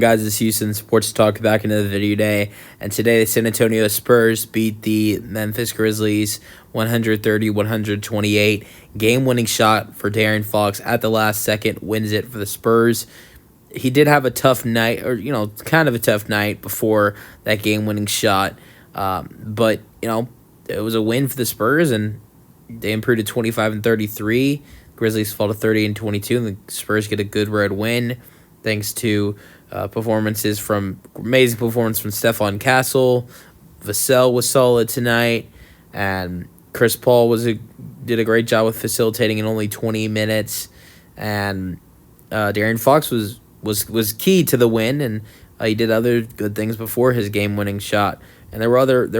Guys, it's Houston Sports Talk back into the video day, and today the San Antonio Spurs beat the Memphis Grizzlies 130-128. Game-winning shot for De'Aaron Fox at the last second wins it for the Spurs. He did have a tough night, or kind of a tough night before that game-winning shot, but it was a win for the Spurs, and they improved to 25-33. Grizzlies fall to 30-22, and the Spurs get a good road win thanks to amazing performance from Stephon Castle. Vassell was solid tonight, and Chris Paul did a great job with facilitating in only 20 minutes. And De'Aaron Fox was key to the win, and he did other good things before his game-winning shot. And there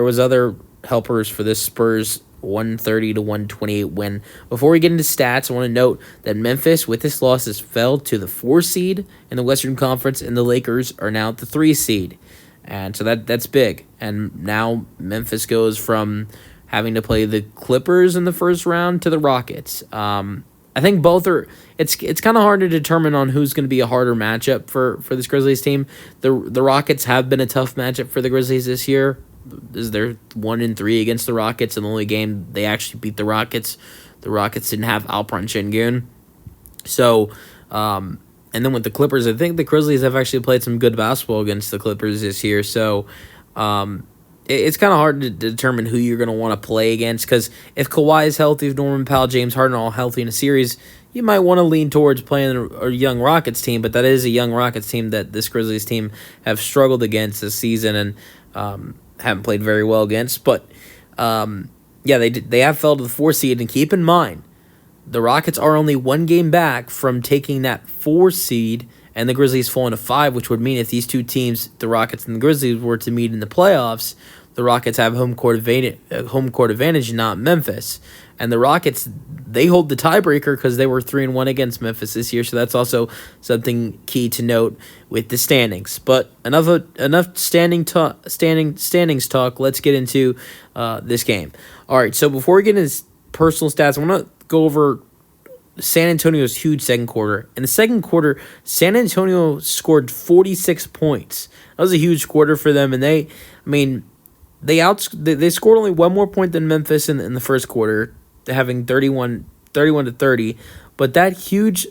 was other helpers for this Spurs 130-128 win. Before we get into stats, I want to note that Memphis, with this loss, has fell to the 4 seed in the Western Conference, and the Lakers are now at the 3 seed. And so that's big. And now Memphis goes from having to play the Clippers in the first round to the Rockets. I think both are. It's kind of hard to determine on who's going to be a harder matchup for this Grizzlies team. The Rockets have been a tough matchup for the Grizzlies this year. They're 1-3 against the Rockets, and the only game they actually beat the Rockets didn't have Alperen Şengün. So, and then with the Clippers, I think the Grizzlies have actually played some good basketball against the Clippers this year. So, it's kind of hard to determine who you're going to want to play against, because if Kawhi is healthy, if Norman Powell, James Harden are all healthy in a series, you might want to lean towards playing a young Rockets team, but that is a young Rockets team that this Grizzlies team have struggled against this season and haven't played very well against. But, they have fell to the 4 seed, and keep in mind, the Rockets are only 1 game back from taking that 4 seed, and the Grizzlies falling to 5, which would mean if these two teams, the Rockets and the Grizzlies, were to meet in the playoffs, the Rockets have home court advantage, not Memphis. And the Rockets, they hold the tiebreaker because they were 3-1 against Memphis this year, so that's also something key to note with the standings. But enough standings talk. Let's get into this game. All right, so before we get into personal stats, I want to go over San Antonio's huge second quarter. In the second quarter, San Antonio scored 46 points. That was a huge quarter for them, and they scored only one more point than Memphis in the first quarter, having 31-30, but that huge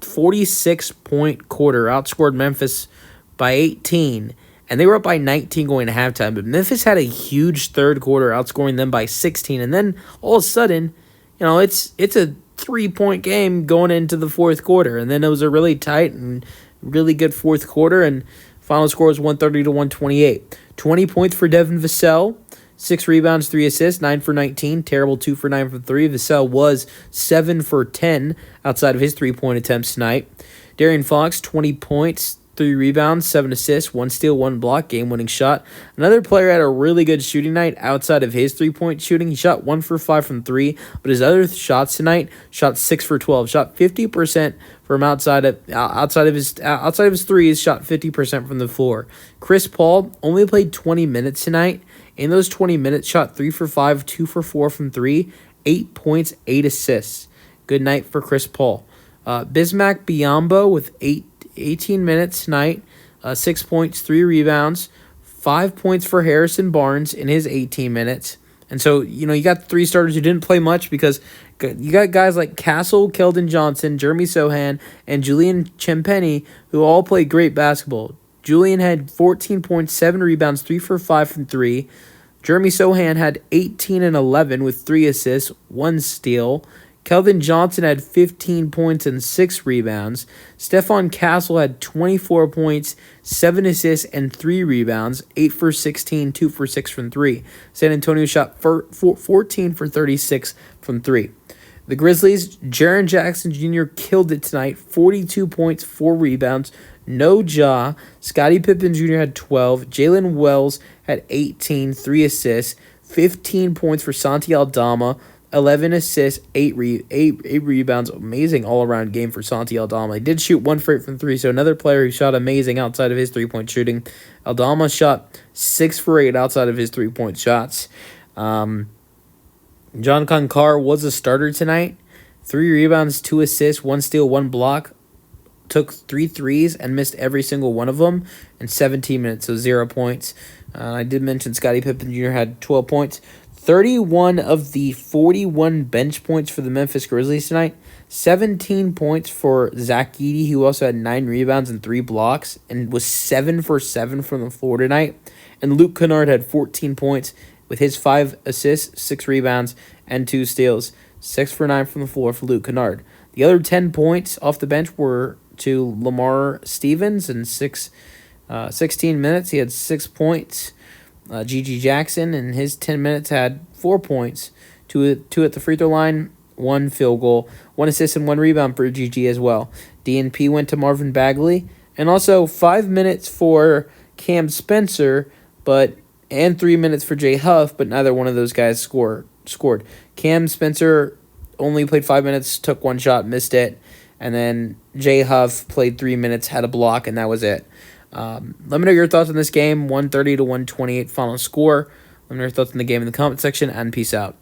46-point quarter outscored Memphis by 18, and they were up by 19 going to halftime, but Memphis had a huge third quarter, outscoring them by 16, and then all of a sudden, it's a 3-point game going into the fourth quarter, and then it was a really tight and really good fourth quarter, and final score was 130-128. 20 points for Devin Vassell, 6 rebounds, 3 assists, 9 for 19, terrible 2 for 9 from 3. Vassell was 7 for 10 outside of his 3-point attempts tonight. De'Aaron Fox, 20 points, 3 rebounds, 7 assists, 1 steal, 1 block, game-winning shot. Another player had a really good shooting night outside of his 3-point shooting. He shot 1 for 5 from 3, but his other shots tonight, shot 6 for 12, shot 50% from outside of his threes, shot 50% from the floor. Chris Paul only played 20 minutes tonight. In those 20 minutes, shot 3 for 5, 2 for 4 from 3, 8 points, 8 assists. Good night for Chris Paul. Bismack Biyombo with 18 minutes tonight, 6 points, 3 rebounds, 5 points for Harrison Barnes in his 18 minutes. And so, you got 3 starters who didn't play much because you got guys like Castle, Keldon Johnson, Jeremy Sohan, and Julian Champagnie, who all played great basketball. Julian had 14 points, 7 rebounds, 3 for 5 from 3. Jeremy Sohan had 18 and 11 with 3 assists, 1 steal. Keldon Johnson had 15 points and 6 rebounds. Stephon Castle had 24 points, 7 assists, and 3 rebounds, 8 for 16, 2 for 6 from 3. San Antonio shot 14 for 36 from 3. The Grizzlies, Jaren Jackson Jr. killed it tonight, 42 points, 4 rebounds, no Ja. Scottie Pippen Jr. had 12. Jalen Wells had 18, 3 assists, 15 points for Santi Aldama, 11 assists, 8 rebounds. Amazing all-around game for Santi Aldama. He did shoot 1 for 8 from 3, so another player who shot amazing outside of his 3-point shooting. Aldama shot 6 for 8 outside of his 3-point shots. John Concar was a starter tonight. 3 rebounds, 2 assists, 1 steal, 1 block. took 3 threes and missed every single one of them in 17 minutes, so 0 points. I did mention Scottie Pippen Jr. had 12 points. 31 of the 41 bench points for the Memphis Grizzlies tonight. 17 points for Zach Edey, who also had 9 rebounds and 3 blocks and was 7 for 7 from the floor tonight. And Luke Kennard had 14 points with his 5 assists, 6 rebounds, and 2 steals. 6 for 9 from the floor for Luke Kennard. The other 10 points off the bench were to Lamar Stevens in 16 minutes. He had 6 points. G.G. Jackson in his 10 minutes had 4 points, 2 at the free throw line, 1 field goal, 1 assist, and 1 rebound for G.G. as well. DNP went to Marvin Bagley, and also 5 minutes for Cam Spencer, and 3 minutes for Jay Huff, but neither one of those guys scored. Cam Spencer only played 5 minutes, took 1 shot, missed it, and then Jay Huff played 3 minutes, had a block, and that was it. Let me know your thoughts on this game. 130 to 128 final score. Let me know your thoughts on the game in the comment section, and peace out.